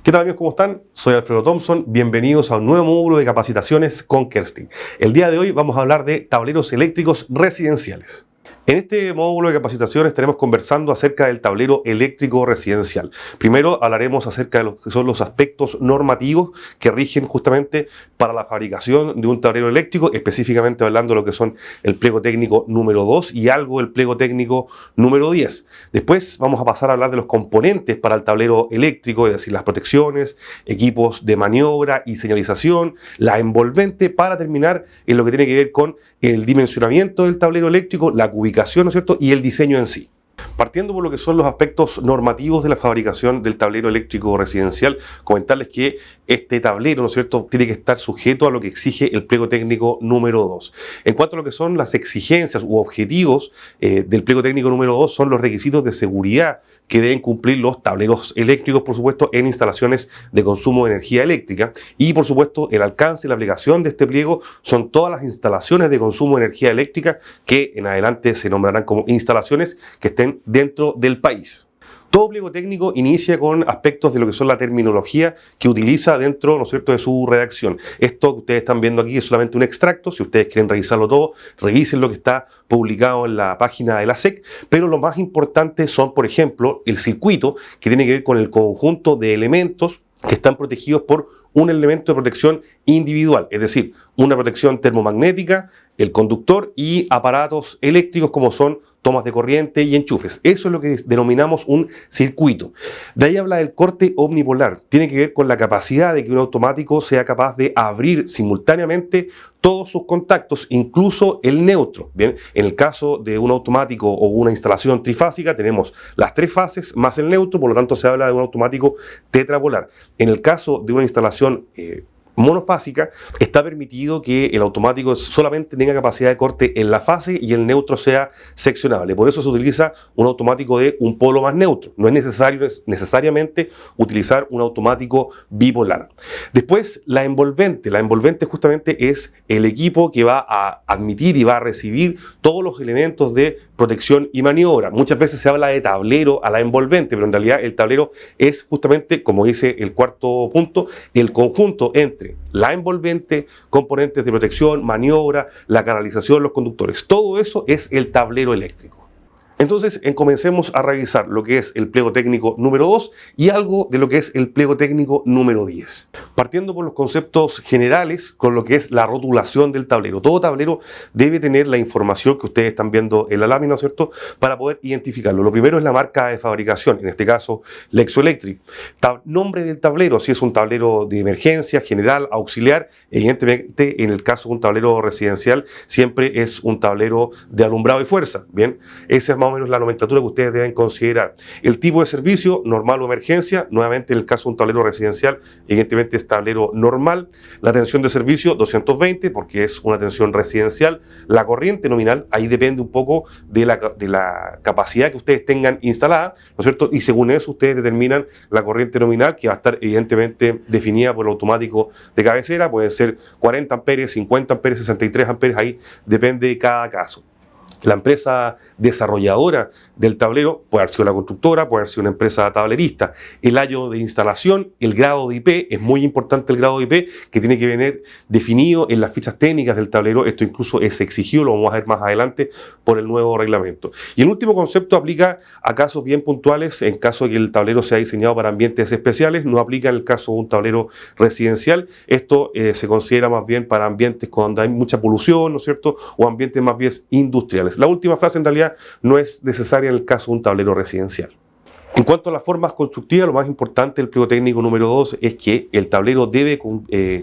¿Qué tal amigos? ¿Cómo están? Soy Alfredo Thompson. Bienvenidos a un nuevo módulo de capacitaciones con Kerstin. El día de hoy vamos a hablar de tableros eléctricos residenciales. En este módulo de capacitaciones estaremos conversando acerca del tablero eléctrico residencial. Primero hablaremos acerca de lo que son los aspectos normativos que rigen justamente para la fabricación de un tablero eléctrico, específicamente hablando de lo que son el pliego técnico número 2 y algo del pliego técnico número 10. Después vamos a pasar a hablar de los componentes para el tablero eléctrico, es decir, las protecciones, equipos de maniobra y señalización, la envolvente, para terminar en lo que tiene que ver con el dimensionamiento del tablero eléctrico, la ubicación, ¿no es cierto?, y el diseño en sí. Partiendo por lo que son los aspectos normativos de la fabricación del tablero eléctrico residencial, comentarles que este tablero, ¿no es cierto?, tiene que estar sujeto a lo que exige el pliego técnico número 2. En cuanto a lo que son las exigencias u objetivos del pliego técnico número 2, son los requisitos de seguridad que deben cumplir los tableros eléctricos, por supuesto, en instalaciones de consumo de energía eléctrica. Y, por supuesto, el alcance y la aplicación de este pliego son todas las instalaciones de consumo de energía eléctrica que en adelante se nombrarán como instalaciones que estén dentro del país. Todo pliego técnico inicia con aspectos de lo que son la terminología que utiliza dentro, ¿no es cierto?, de su redacción. Esto que ustedes están viendo aquí es solamente un extracto. Si ustedes quieren revisarlo todo, revisen lo que está publicado en la página de la SEC, pero lo más importante son, por ejemplo, el circuito, que tiene que ver con el conjunto de elementos que están protegidos por un elemento de protección individual, es decir, una protección termomagnética, el conductor y aparatos eléctricos como son tomas de corriente y enchufes. Eso es lo que denominamos un circuito. De ahí habla del corte omnipolar. Tiene que ver con la capacidad de que un automático sea capaz de abrir simultáneamente todos sus contactos, incluso el neutro. Bien, en el caso de un automático o una instalación trifásica tenemos las tres fases más el neutro, por lo tanto se habla de un automático tetrapolar. En el caso de una instalación monofásica, está permitido que el automático solamente tenga capacidad de corte en la fase y el neutro sea seccionable. Por eso se utiliza un automático de un polo más neutro. No es necesario necesariamente utilizar un automático bipolar. Después, la envolvente. La envolvente justamente es el equipo que va a admitir y va a recibir todos los elementos de protección y maniobra. Muchas veces se habla de tablero a la envolvente, pero en realidad el tablero es justamente, como dice el cuarto punto, el conjunto entre la envolvente, componentes de protección, maniobra, la canalización, los conductores. Todo eso es el tablero eléctrico. Entonces, comencemos a revisar lo que es el pliego técnico número 2 y algo de lo que es el pliego técnico número 10. Partiendo por los conceptos generales con lo que es la rotulación del tablero. Todo tablero debe tener la información que ustedes están viendo en la lámina, ¿cierto?, para poder identificarlo. Lo primero es la marca de fabricación, en este caso Lexoelectric. Nombre del tablero, si es un tablero de emergencia, general, auxiliar. Evidentemente, en el caso de un tablero residencial, siempre es un tablero de alumbrado y fuerza. Bien, esa es más o menos la nomenclatura que ustedes deben considerar. El tipo de servicio, normal o emergencia, nuevamente en el caso de un tablero residencial, evidentemente es tablero normal. La tensión de servicio, 220, porque es una tensión residencial. La corriente nominal, ahí depende un poco de la capacidad que ustedes tengan instalada, ¿no es cierto? Y según eso ustedes determinan la corriente nominal, que va a estar evidentemente definida por el automático de cabecera. Pueden ser 40 amperes, 50 amperes, 63 amperes, ahí depende de cada caso. La empresa desarrolladora del tablero puede haber sido la constructora, puede haber sido una empresa tablerista. El año de instalación, el grado de IP, es muy importante el grado de IP, que tiene que venir definido en las fichas técnicas del tablero. Esto incluso es exigido, lo vamos a ver más adelante por el nuevo reglamento. Y el último concepto aplica a casos bien puntuales, en caso de que el tablero sea diseñado para ambientes especiales, no aplica en el caso de un tablero residencial. Esto se considera más bien para ambientes cuando hay mucha polución, ¿no es cierto?, o ambientes más bien industriales. La última frase en realidad no es necesaria en el caso de un tablero residencial. En cuanto a las formas constructivas, lo más importante del pliego técnico número 2 es que el tablero debe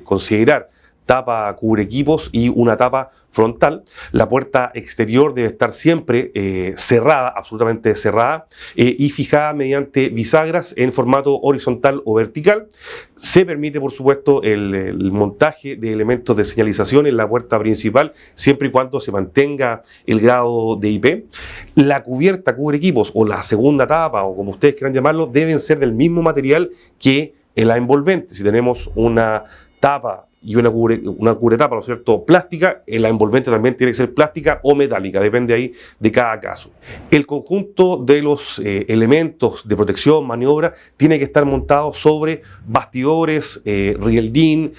considerar tapa cubre equipos y una tapa frontal. La puerta exterior debe estar siempre cerrada, absolutamente cerrada, y fijada mediante bisagras en formato horizontal o vertical. Se permite, por supuesto, el montaje de elementos de señalización en la puerta principal, siempre y cuando se mantenga el grado de IP. La cubierta cubre equipos o la segunda tapa, o como ustedes quieran llamarlo, deben ser del mismo material que la envolvente. Si tenemos una tapa y una cubretapa, ¿no es cierto?, plástica, la envolvente también tiene que ser plástica o metálica, depende ahí de cada caso. El conjunto de los elementos de protección, maniobra, tiene que estar montado sobre bastidores, rieldín,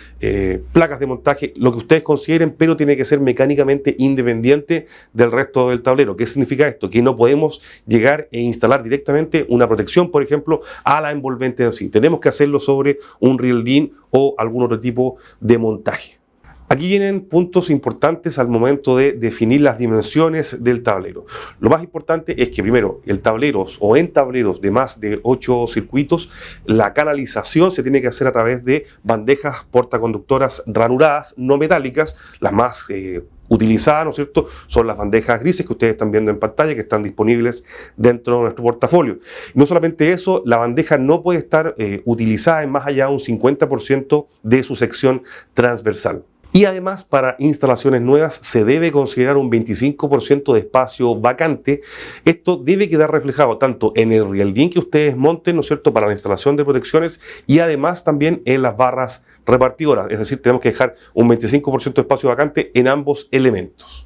placas de montaje, lo que ustedes consideren, pero tiene que ser mecánicamente independiente del resto del tablero. ¿Qué significa esto? Que no podemos llegar e instalar directamente una protección, por ejemplo, a la envolvente en sí. Tenemos que hacerlo sobre un rieldín o algún otro tipo de montaje. Aquí vienen puntos importantes al momento de definir las dimensiones del tablero. Lo más importante es que primero, en tableros de más de 8 circuitos, la canalización se tiene que hacer a través de bandejas portaconductoras ranuradas, no metálicas, las más utilizadas, ¿no es cierto?, son las bandejas grises que ustedes están viendo en pantalla, que están disponibles dentro de nuestro portafolio. No solamente eso, la bandeja no puede estar utilizada en más allá de un 50% de su sección transversal. Y además, para instalaciones nuevas se debe considerar un 25% de espacio vacante. Esto debe quedar reflejado tanto en el rieldín que ustedes monten, ¿no es cierto?, para la instalación de protecciones, y además también en las barras repartidoras. Es decir, tenemos que dejar un 25% de espacio vacante en ambos elementos.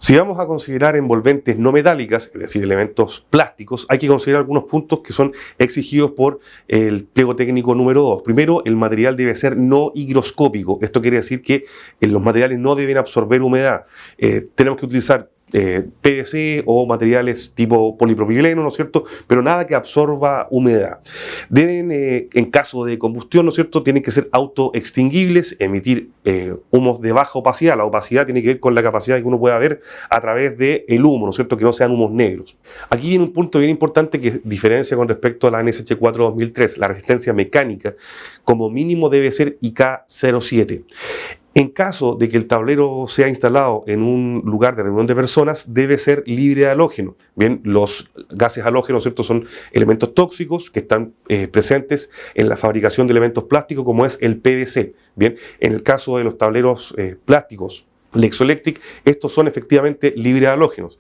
Si vamos a considerar envolventes no metálicas, es decir, elementos plásticos, hay que considerar algunos puntos que son exigidos por el pliego técnico número 2. Primero, el material debe ser no higroscópico. Esto quiere decir que los materiales no deben absorber humedad. Tenemos que utilizar PVC o materiales tipo polipropileno, ¿no es cierto?, pero nada que absorba humedad. Deben, en caso de combustión, ¿no es cierto?, tienen que ser autoextinguibles, emitir humos de baja opacidad. La opacidad tiene que ver con la capacidad que uno pueda ver a través del humo, ¿no es cierto?, que no sean humos negros. Aquí viene un punto bien importante que diferencia con respecto a la NSH 4 2003. La resistencia mecánica como mínimo debe ser IK07. En caso de que el tablero sea instalado en un lugar de reunión de personas, debe ser libre de halógeno. Bien, los gases halógenos, ¿cierto?, son elementos tóxicos que están presentes en la fabricación de elementos plásticos, como es el PVC. Bien, en el caso de los tableros plásticos Lexoelectric, estos son efectivamente libres de halógenos.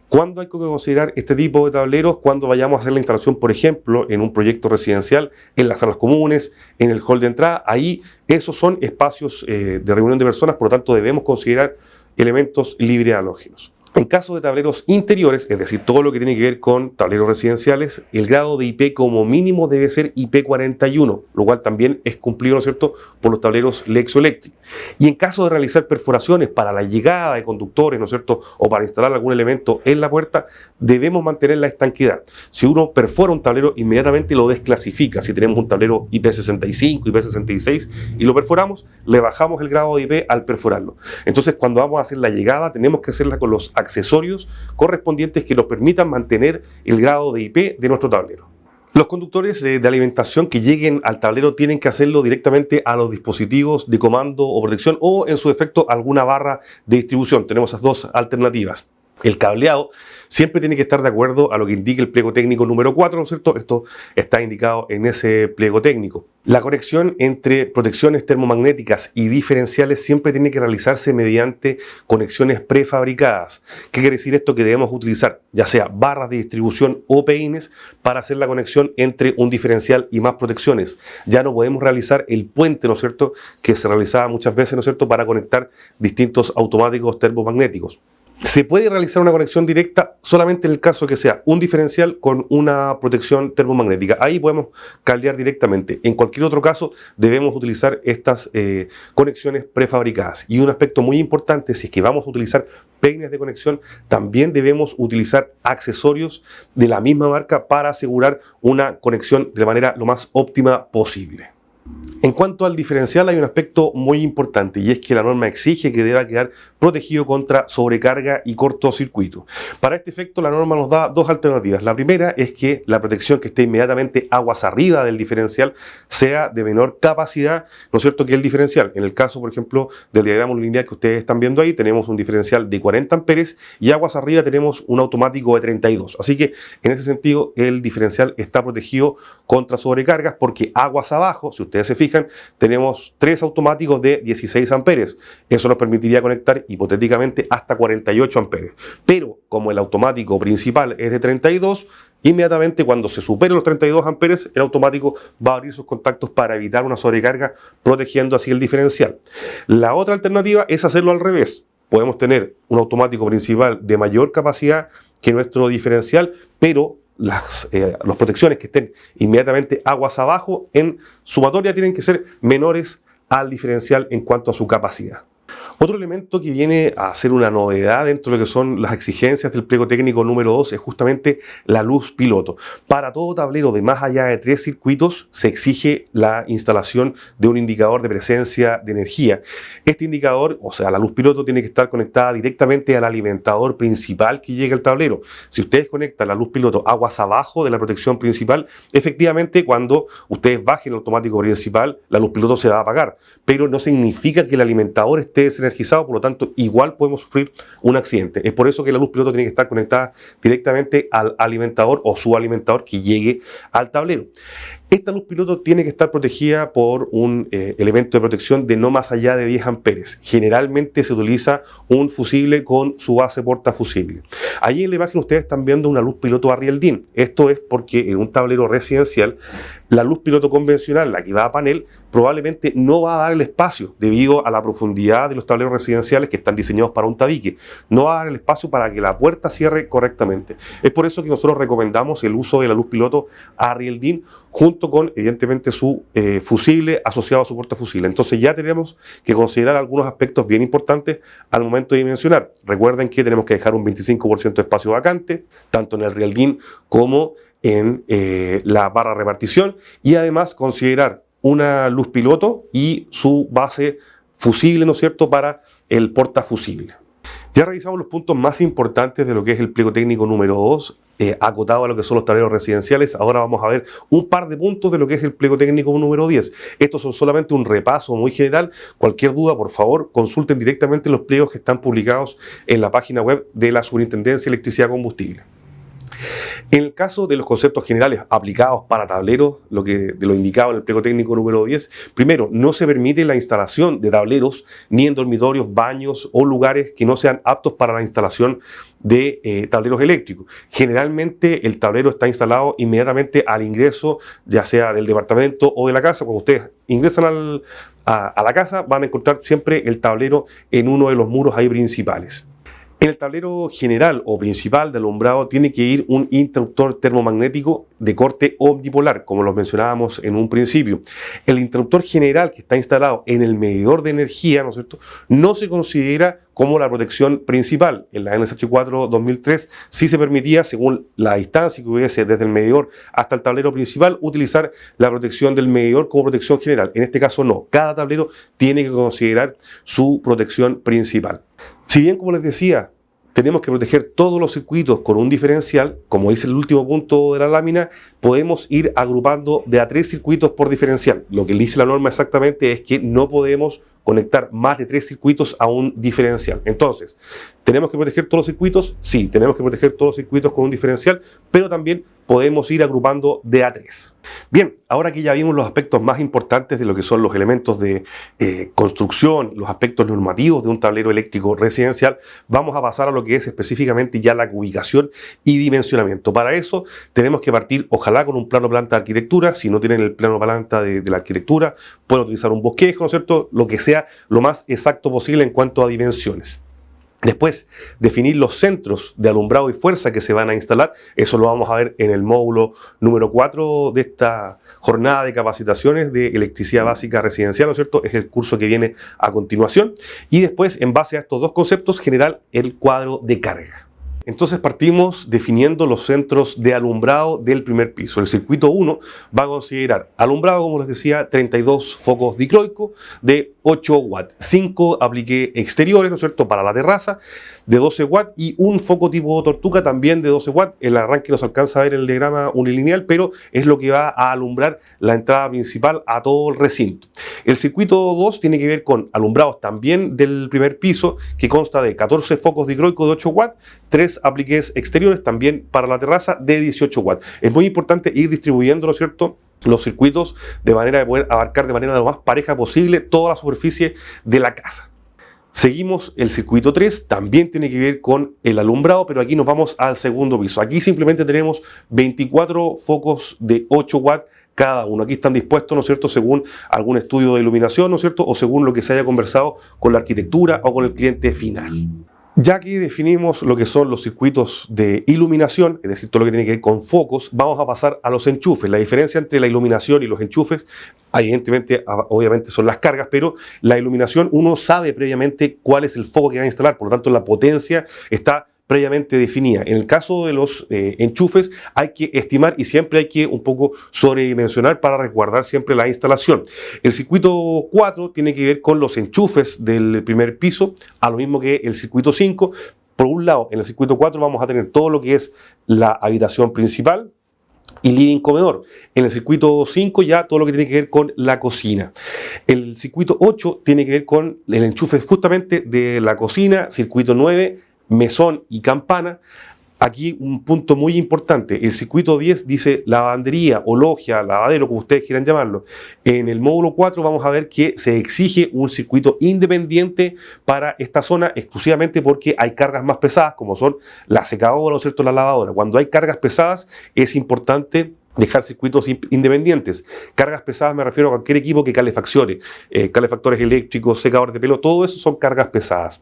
¿Cuándo hay que considerar este tipo de tableros? Cuando vayamos a hacer la instalación, por ejemplo, en un proyecto residencial, en las salas comunes, en el hall de entrada. Ahí esos son espacios de reunión de personas, por lo tanto debemos considerar elementos libres de halógenos. En caso de tableros interiores, es decir, todo lo que tiene que ver con tableros residenciales, el grado de IP como mínimo debe ser IP41, lo cual también es cumplido, ¿no es cierto?, por los tableros Lexoelectric. Y en caso de realizar perforaciones para la llegada de conductores, ¿no es cierto?, o para instalar algún elemento en la puerta, debemos mantener la estanquidad. Si uno perfora un tablero, inmediatamente lo desclasifica. Si tenemos un tablero IP65, IP66 y lo perforamos, le bajamos el grado de IP al perforarlo. Entonces, cuando vamos a hacer la llegada, tenemos que hacerla con los accesorios correspondientes que nos permitan mantener el grado de IP de nuestro tablero. Los conductores de alimentación que lleguen al tablero tienen que hacerlo directamente a los dispositivos de comando o protección, o en su defecto alguna barra de distribución. Tenemos esas dos alternativas. El cableado siempre tiene que estar de acuerdo a lo que indique el pliego técnico número 4, ¿no es cierto? Esto está indicado en ese pliego técnico. La conexión entre protecciones termomagnéticas y diferenciales siempre tiene que realizarse mediante conexiones prefabricadas. ¿Qué quiere decir esto? Que debemos utilizar ya sea barras de distribución o peines para hacer la conexión entre un diferencial y más protecciones. Ya no podemos realizar el puente, ¿no es cierto?, que se realizaba muchas veces, ¿no es cierto?, para conectar distintos automáticos termomagnéticos. Se puede realizar una conexión directa solamente en el caso que sea un diferencial con una protección termomagnética. Ahí podemos cablear directamente. En cualquier otro caso debemos utilizar estas conexiones prefabricadas. Y un aspecto muy importante, si es que vamos a utilizar peines de conexión, también debemos utilizar accesorios de la misma marca para asegurar una conexión de manera lo más óptima posible. En cuanto al diferencial, hay un aspecto muy importante, y es que la norma exige que deba quedar protegido contra sobrecarga y cortocircuito. Para este efecto, la norma nos da dos alternativas. La primera es que la protección que esté inmediatamente aguas arriba del diferencial sea de menor capacidad, ¿no es cierto?, que el diferencial. En el caso, por ejemplo, del diagrama lineal que ustedes están viendo ahí, tenemos un diferencial de 40 amperes y aguas arriba tenemos un automático de 32. Así que, en ese sentido, el diferencial está protegido contra sobrecargas, porque aguas abajo, si ustedes se fijan, tenemos 3 automáticos de 16 amperes. Eso nos permitiría conectar hipotéticamente hasta 48 amperes. Pero como el automático principal es de 32, inmediatamente cuando se superen los 32 amperes, el automático va a abrir sus contactos para evitar una sobrecarga, protegiendo así el diferencial. La otra alternativa es hacerlo al revés. Podemos tener un automático principal de mayor capacidad que nuestro diferencial, pero las protecciones que estén inmediatamente aguas abajo en sumatoria tienen que ser menores al diferencial en cuanto a su capacidad. Otro elemento que viene a ser una novedad dentro de lo que son las exigencias del pliego técnico número 2 es justamente la luz piloto. Para todo tablero de más allá de 3 circuitos se exige la instalación de un indicador de presencia de energía. Este indicador, o sea, la luz piloto, tiene que estar conectada directamente al alimentador principal que llega al tablero. Si ustedes conectan la luz piloto aguas abajo de la protección principal, efectivamente cuando ustedes bajen el automático principal, la luz piloto se va a apagar, pero no significa que el alimentador esté desenergizado, por lo tanto igual podemos sufrir un accidente. Es por eso que la luz piloto tiene que estar conectada directamente al alimentador o su alimentador que llegue al tablero. Esta luz piloto tiene que estar protegida por un elemento de protección de no más allá de 10 amperes. Generalmente se utiliza un fusible con su base portafusible. Allí en la imagen ustedes están viendo una luz piloto Arriel-DIN. Esto es porque en un tablero residencial la luz piloto convencional, la que va a panel, probablemente no va a dar el espacio debido a la profundidad de los tableros residenciales que están diseñados para un tabique. No va a dar el espacio para que la puerta cierre correctamente. Es por eso que nosotros recomendamos el uso de la luz piloto Arriel-DIN junto con, evidentemente, su fusible asociado a su portafusible. Entonces ya tenemos que considerar algunos aspectos bien importantes al momento de dimensionar. Recuerden que tenemos que dejar un 25% de espacio vacante, tanto en el Arriel-DIN como en la barra repartición, y además considerar una luz piloto y su base fusible, ¿no es cierto?, para el portafusible. Ya revisamos los puntos más importantes de lo que es el pliego técnico número 2, acotado a lo que son los tableros residenciales. Ahora vamos a ver un par de puntos de lo que es el pliego técnico número 10. Estos son solamente un repaso muy general. Cualquier duda, por favor, consulten directamente los pliegos que están publicados en la página web de la Superintendencia de Electricidad y Combustible. En el caso de los conceptos generales aplicados para tableros, de lo indicado en el pliego técnico número 10, primero, no se permite la instalación de tableros ni en dormitorios, baños o lugares que no sean aptos para la instalación de tableros eléctricos. Generalmente el tablero está instalado inmediatamente al ingreso, ya sea del departamento o de la casa. Cuando ustedes ingresan a la casa, van a encontrar siempre el tablero en uno de los muros ahí principales. En el tablero general o principal de alumbrado tiene que ir un interruptor termomagnético de corte omnipolar, como lo mencionábamos en un principio. El interruptor general que está instalado en el medidor de energía, ¿no es cierto?, no se considera como la protección principal. En la NSH 4 2003 sí se permitía, según la distancia que hubiese desde el medidor hasta el tablero principal, utilizar la protección del medidor como protección general. En este caso no. Cada tablero tiene que considerar su protección principal. Si bien, como les decía, tenemos que proteger todos los circuitos con un diferencial, como dice el último punto de la lámina, podemos ir agrupando de a 3 circuitos por diferencial. Lo que dice la norma exactamente es que no podemos conectar más de 3 circuitos a un diferencial. Entonces, ¿tenemos que proteger todos los circuitos? Sí, tenemos que proteger todos los circuitos con un diferencial, pero también podemos ir agrupando de a 3. Bien, ahora que ya vimos los aspectos más importantes de lo que son los elementos de construcción, los aspectos normativos de un tablero eléctrico residencial, vamos a pasar a lo que es específicamente ya la ubicación y dimensionamiento. Para eso tenemos que partir, ojalá, con un plano planta de arquitectura. Si no tienen el plano planta de la arquitectura, pueden utilizar un bosquejo, ¿no es cierto?, lo que sea lo más exacto posible en cuanto a dimensiones. Después, definir los centros de alumbrado y fuerza que se van a instalar. Eso lo vamos a ver en el módulo número 4 de esta jornada de capacitaciones de electricidad básica residencial, ¿no es cierto? Es el curso que viene a continuación. Y después, en base a estos dos conceptos, generar el cuadro de carga. Entonces partimos definiendo los centros de alumbrado del primer piso. El circuito 1 va a considerar alumbrado, como les decía, 32 focos dicroicos de 8 watts, 5 apliqué exteriores, ¿no es cierto?, para la terraza, de 12 watts, y un foco tipo tortuga también de 12 watts. El arranque no se alcanza a ver en el diagrama unilineal, pero es lo que va a alumbrar la entrada principal a todo el recinto. El circuito 2 tiene que ver con alumbrados también del primer piso, que consta de 14 focos dicroicos de 8 watts, 3 apliques exteriores también para la terraza de 18 watts. Es muy importante ir distribuyendo, ¿no es cierto?, los circuitos de manera de poder abarcar de manera lo más pareja posible toda la superficie de la casa. Seguimos el circuito 3, también tiene que ver con el alumbrado, pero aquí nos vamos al segundo piso. Aquí simplemente tenemos 24 focos de 8 watts cada uno. Aquí están dispuestos, ¿no es cierto?, según algún estudio de iluminación, ¿no es cierto?, o según lo que se haya conversado con la arquitectura o con el cliente final. Ya que definimos lo que son los circuitos de iluminación, es decir, todo lo que tiene que ver con focos, vamos a pasar a los enchufes. La diferencia entre la iluminación y los enchufes, evidentemente, obviamente son las cargas, pero la iluminación uno sabe previamente cuál es el foco que va a instalar, por lo tanto la potencia está previamente definida. En el caso de los enchufes hay que estimar y siempre hay que un poco sobredimensionar para resguardar siempre la instalación. El circuito 4 tiene que ver con los enchufes del primer piso, a lo mismo que el circuito 5. Por un lado, en el circuito 4 vamos a tener todo lo que es la habitación principal y living comedor. En el circuito 5 ya todo lo que tiene que ver con la cocina. El circuito 8 tiene que ver con el enchufe justamente de la cocina. Circuito 9, mesón y campana. Aquí un punto muy importante, el circuito 10 dice lavandería o logia, lavadero, como ustedes quieran llamarlo. En el módulo 4 vamos a ver que se exige un circuito independiente para esta zona exclusivamente porque hay cargas más pesadas como son la secadora o cierto, la lavadora. Cuando hay cargas pesadas es importante dejar circuitos independientes. Cargas pesadas me refiero a cualquier equipo que calefaccione, calefactores eléctricos, secadores de pelo, todo eso son cargas pesadas.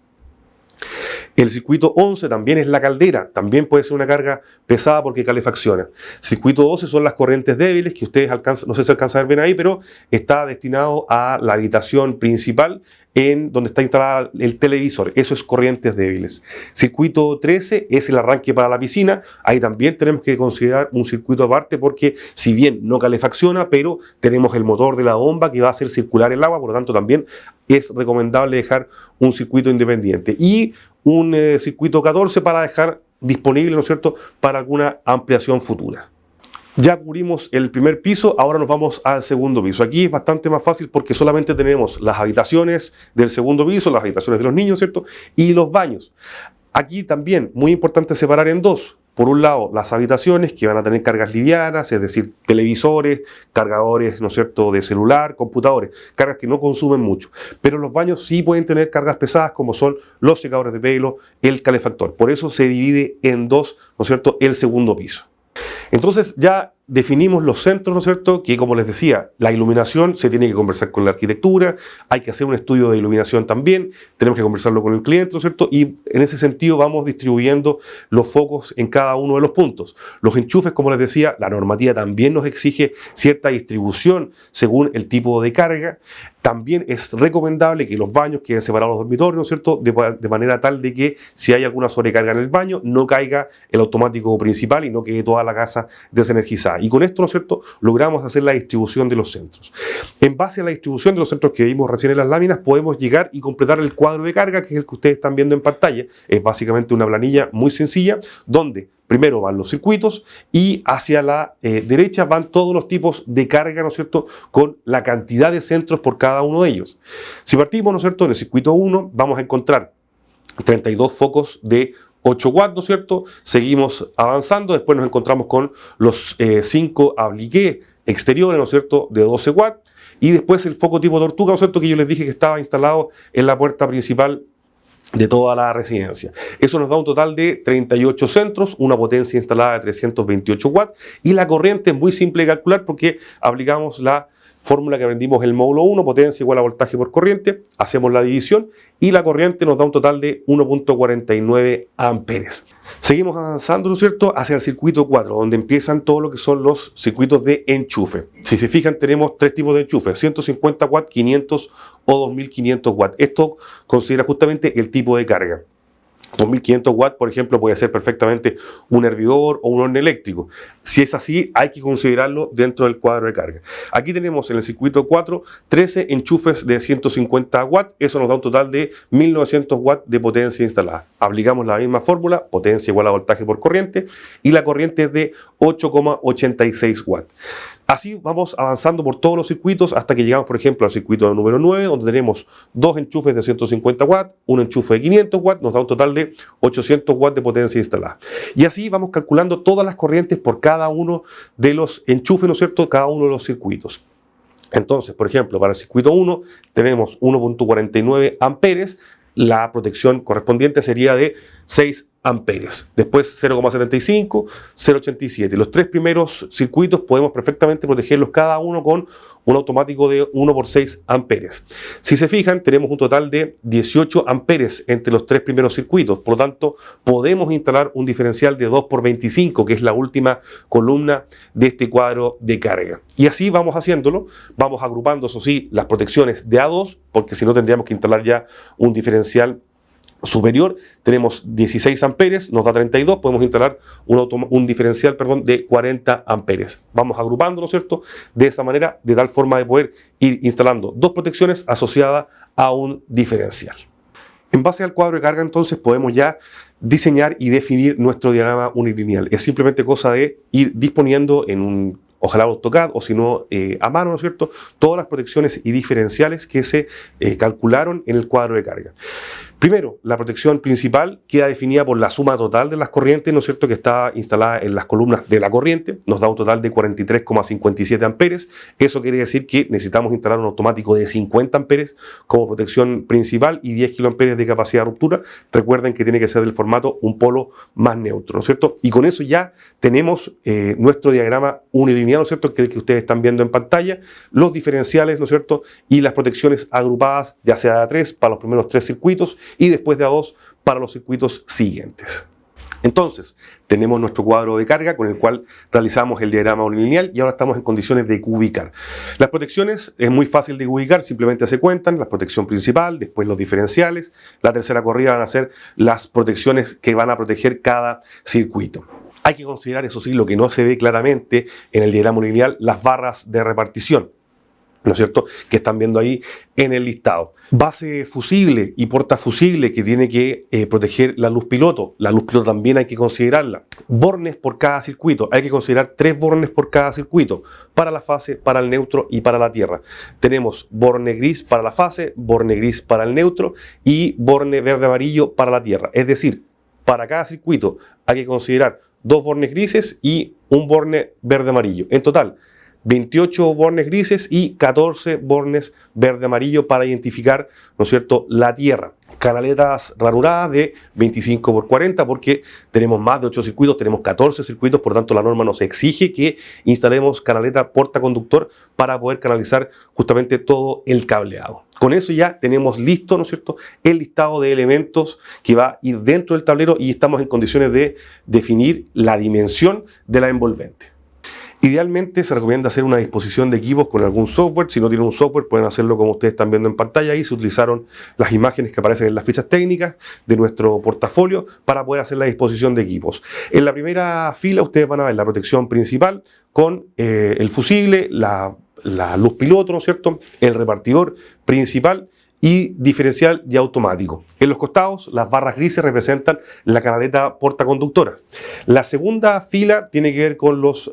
El circuito 11 también es la caldera, también puede ser una carga pesada porque calefacciona. Circuito 12 son las corrientes débiles que ustedes alcanzan, no sé si alcanzan a ver bien ahí, pero está destinado a la habitación principal en donde está instalado el televisor. Eso es corrientes débiles. Circuito 13 es el arranque para la piscina. Ahí también tenemos que considerar un circuito aparte porque si bien no calefacciona, pero tenemos el motor de la bomba que va a hacer circular el agua, por lo tanto también es recomendable dejar un circuito independiente. Y un circuito 14 para dejar disponible, ¿no es cierto?, para alguna ampliación futura. Ya cubrimos el primer piso, ahora nos vamos al segundo piso. Aquí es bastante más fácil porque solamente tenemos las habitaciones del segundo piso, las habitaciones de los niños, ¿cierto?, y los baños. Aquí también, muy importante separar en dos. Por un lado, las habitaciones que van a tener cargas livianas, es decir, televisores, cargadores, ¿no es cierto?, de celular, computadores, cargas que no consumen mucho. Pero los baños sí pueden tener cargas pesadas como son los secadores de pelo, el calefactor. Por eso se divide en dos, ¿no es cierto?, el segundo piso. Entonces ya definimos los centros, ¿no es cierto?, que como les decía, la iluminación se tiene que conversar con la arquitectura, hay que hacer un estudio de iluminación también, tenemos que conversarlo con el cliente, ¿no es cierto?, y en ese sentido vamos distribuyendo los focos en cada uno de los puntos. Los enchufes, como les decía, la normativa también nos exige cierta distribución según el tipo de carga. También es recomendable que los baños queden separados de los dormitorios, ¿no es cierto?, de manera tal de que si hay alguna sobrecarga en el baño, no caiga el automático principal y no quede toda la casa desenergizada. Y con esto, ¿no es cierto?, logramos hacer la distribución de los centros. En base a la distribución de los centros que vimos recién en las láminas, podemos llegar y completar el cuadro de carga, que es el que ustedes están viendo en pantalla. Es básicamente una planilla muy sencilla, donde primero van los circuitos y hacia la derecha van todos los tipos de carga, ¿no es cierto?, con la cantidad de centros por cada uno de ellos. Si partimos, ¿no es cierto?, en el circuito 1 vamos a encontrar 32 focos de 8 watts, ¿no es cierto? Seguimos avanzando, después nos encontramos con los 5 apliqués exteriores, ¿no es cierto?, de 12 watts, y después el foco tipo tortuga, ¿no es cierto?, que yo les dije que estaba instalado en la puerta principal de toda la residencia. Eso nos da un total de 38 centros, una potencia instalada de 328 watts, y la corriente es muy simple de calcular porque aplicamos la fórmula que aprendimos en el módulo 1, potencia igual a voltaje por corriente, hacemos la división y la corriente nos da un total de 1.49 amperes. Seguimos avanzando, ¿no es cierto?, hacia el circuito 4, donde empiezan todo lo que son los circuitos de enchufe. Si se fijan, tenemos tres tipos de enchufe, 150 watts, 500 o 2500 watts. Esto considera justamente el tipo de carga. 2500 watts, por ejemplo, puede ser perfectamente un hervidor o un horno eléctrico. Si es así, hay que considerarlo dentro del cuadro de carga. Aquí tenemos en el circuito 4 13 enchufes de 150 watts. Eso nos da un total de 1900 watts de potencia instalada. Aplicamos la misma fórmula, potencia igual a voltaje por corriente, y la corriente es de 8,86 watts. Así vamos avanzando por todos los circuitos hasta que llegamos, por ejemplo, al circuito número 9, donde tenemos dos enchufes de 150 watts, un enchufe de 500 watts, nos da un total de 800 watts de potencia instalada. Y así vamos calculando todas las corrientes por cada uno de los enchufes, ¿no es cierto?, cada uno de los circuitos. Entonces, por ejemplo, para el circuito 1 tenemos 1.49 amperes, la protección correspondiente sería de 6 amperes. Después 0,75, 0,87. Los tres primeros circuitos podemos perfectamente protegerlos cada uno con un automático de 1 por 6 amperes. Si se fijan, tenemos un total de 18 amperes entre los tres primeros circuitos. Por lo tanto, podemos instalar un diferencial de 2 por 25, que es la última columna de este cuadro de carga. Y así vamos haciéndolo. Vamos agrupando, eso sí, las protecciones de A2, porque si no tendríamos que instalar ya un diferencial superior. Tenemos 16 amperes, nos da 32, podemos instalar un diferencial de 40 amperes. Vamos agrupando, ¿no es cierto?, de esa manera, de tal forma de poder ir instalando dos protecciones asociadas a un diferencial. En base al cuadro de carga, entonces, podemos ya diseñar y definir nuestro diagrama unilineal. Es simplemente cosa de ir disponiendo en un, ojalá AutoCAD, o si no, a mano, ¿no es cierto?, todas las protecciones y diferenciales que se calcularon en el cuadro de carga. Primero, la protección principal queda definida por la suma total de las corrientes, ¿no es cierto?, que está instalada en las columnas de la corriente. Nos da un total de 43,57 amperes. Eso quiere decir que necesitamos instalar un automático de 50 amperes como protección principal y 10 kiloamperes de capacidad de ruptura. Recuerden que tiene que ser del formato un polo más neutro, ¿no es cierto? Y con eso ya tenemos nuestro diagrama unilineal, ¿no es cierto?, que es el que ustedes están viendo en pantalla, los diferenciales, ¿no es cierto?, y las protecciones agrupadas, ya sea de A3 para los primeros tres circuitos y después de A2 para los circuitos siguientes. Entonces, tenemos nuestro cuadro de carga con el cual realizamos el diagrama unilineal y ahora estamos en condiciones de cubicar. Las protecciones es muy fácil de ubicar, simplemente se cuentan, la protección principal, después los diferenciales, la tercera corrida van a ser las protecciones que van a proteger cada circuito. Hay que considerar, eso sí, lo que no se ve claramente en el diagrama unilineal, las barras de repartición, ¿no es cierto?, que están viendo ahí en el listado. Base fusible y portafusible que tiene que proteger la luz piloto. La luz piloto también hay que considerarla. Bornes por cada circuito. Hay que considerar 3 bornes por cada circuito. Para la fase, para el neutro y para la tierra. Tenemos borne gris para la fase, borne gris para el neutro y borne verde-amarillo para la tierra. Es decir, para cada circuito hay que considerar 2 bornes grises y un borne verde-amarillo. En total, 28 bornes grises y 14 bornes verde-amarillo para identificar, ¿no es cierto?, la tierra. Canaletas ranuradas de 25 por 40 porque tenemos más de 8 circuitos, tenemos 14 circuitos, por tanto la norma nos exige que instalemos canaleta portaconductor para poder canalizar justamente todo el cableado. Con eso ya tenemos listo, ¿no es cierto?, el listado de elementos que va a ir dentro del tablero y estamos en condiciones de definir la dimensión de la envolvente. Idealmente se recomienda hacer una disposición de equipos con algún software. Si no tienen un software, pueden hacerlo como ustedes están viendo en pantalla. Ahí se utilizaron las imágenes que aparecen en las fichas técnicas de nuestro portafolio para poder hacer la disposición de equipos. En la primera fila ustedes van a ver la protección principal con el fusible, la luz piloto, ¿no es cierto?, el repartidor principal y diferencial y automático. En los costados, las barras grises representan la canaleta portaconductora. La segunda fila tiene que ver con los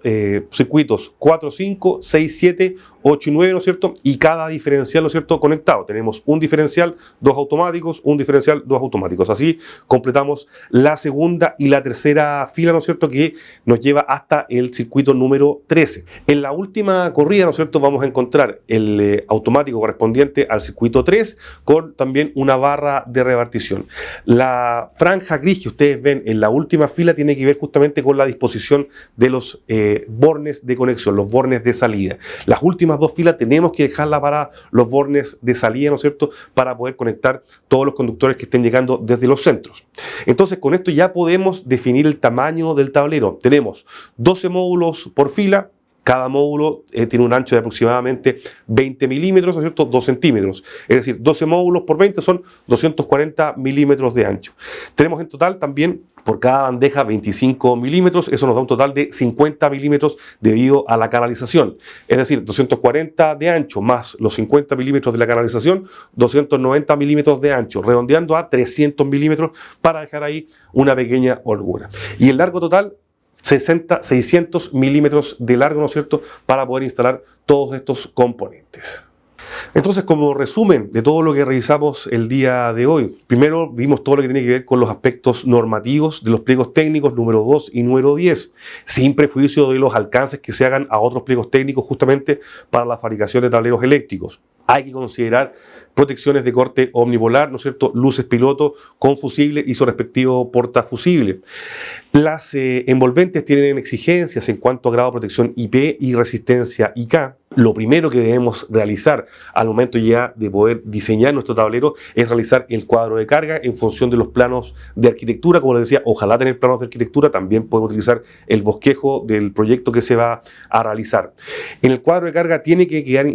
circuitos 4, 5, 6, 7, 8 y 9, ¿no es cierto? Y cada diferencial, ¿no es cierto?, conectado. Tenemos un diferencial, 2 automáticos, un diferencial, 2 automáticos. Así completamos la segunda y la tercera fila, ¿no es cierto?, que nos lleva hasta el circuito número 13. En la última corrida, ¿no es cierto?, vamos a encontrar el automático correspondiente al circuito 3 con también una barra de repartición. La franja gris que ustedes ven en la última fila tiene que ver justamente con la disposición de los bornes de conexión, los bornes de salida. Las últimas dos filas tenemos que dejarla para los bornes de salida, ¿no es cierto?, para poder conectar todos los conductores que estén llegando desde los centros. Entonces, con esto ya podemos definir el tamaño del tablero. Tenemos 12 módulos por fila. Cada módulo tiene un ancho de aproximadamente 20 milímetros, ¿no es cierto?, 2 centímetros. Es decir, 12 módulos por 20 son 240 milímetros de ancho. Tenemos en total también por cada bandeja 25 milímetros, eso nos da un total de 50 milímetros debido a la canalización. Es decir, 240 de ancho más los 50 milímetros de la canalización, 290 milímetros de ancho, redondeando a 300 milímetros para dejar ahí una pequeña holgura. Y el largo total, 600 milímetros de largo, ¿no es cierto?, para poder instalar todos estos componentes. Entonces, como resumen de todo lo que revisamos el día de hoy, primero vimos todo lo que tiene que ver con los aspectos normativos de los pliegos técnicos número 2 y número 10, sin prejuicio de los alcances que se hagan a otros pliegos técnicos justamente para la fabricación de tableros eléctricos. Hay que considerar protecciones de corte omnipolar, ¿no es cierto?, luces piloto con fusible y su respectivo portafusible. Las envolventes tienen exigencias en cuanto a grado de protección IP y resistencia IK. Lo primero que debemos realizar al momento ya de poder diseñar nuestro tablero es realizar el cuadro de carga en función de los planos de arquitectura. Como les decía, ojalá tener planos de arquitectura, también podemos utilizar el bosquejo del proyecto que se va a realizar. En el cuadro de carga tiene que quedar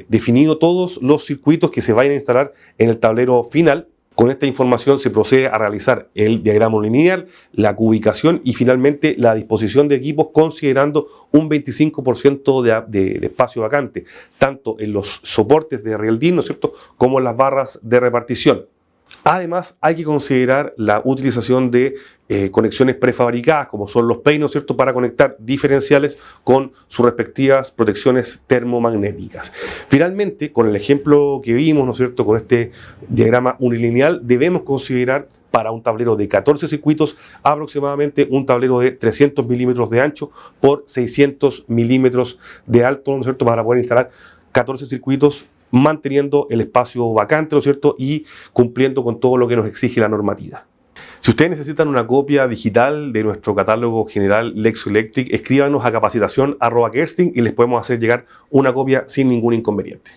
definido todos los circuitos que se vayan a instalar en el tablero final. Con esta información se procede a realizar el diagrama lineal, la cubicación y finalmente la disposición de equipos considerando un 25% de espacio vacante, tanto en los soportes de rieldín, ¿no es cierto?, como en las barras de repartición. Además, hay que considerar la utilización de conexiones prefabricadas, como son los PEI, ¿no es cierto?, para conectar diferenciales con sus respectivas protecciones termomagnéticas. Finalmente, con el ejemplo que vimos, ¿no es cierto?, con este diagrama unilineal, debemos considerar para un tablero de 14 circuitos aproximadamente un tablero de 300 milímetros de ancho por 600 milímetros de alto, ¿no es cierto?, para poder instalar 14 circuitos manteniendo el espacio vacante, ¿no es cierto?, y cumpliendo con todo lo que nos exige la normativa. Si ustedes necesitan una copia digital de nuestro catálogo general Lexo Electric, escríbanos a capacitación@kerstin y les podemos hacer llegar una copia sin ningún inconveniente.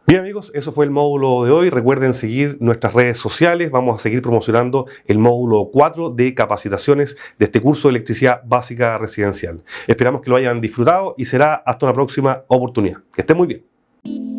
Bien amigos, eso fue el módulo de hoy. Recuerden seguir nuestras redes sociales. Vamos a seguir promocionando el módulo 4 de capacitaciones de este curso de electricidad básica residencial. Esperamos que lo hayan disfrutado y será hasta una próxima oportunidad. Que estén muy bien.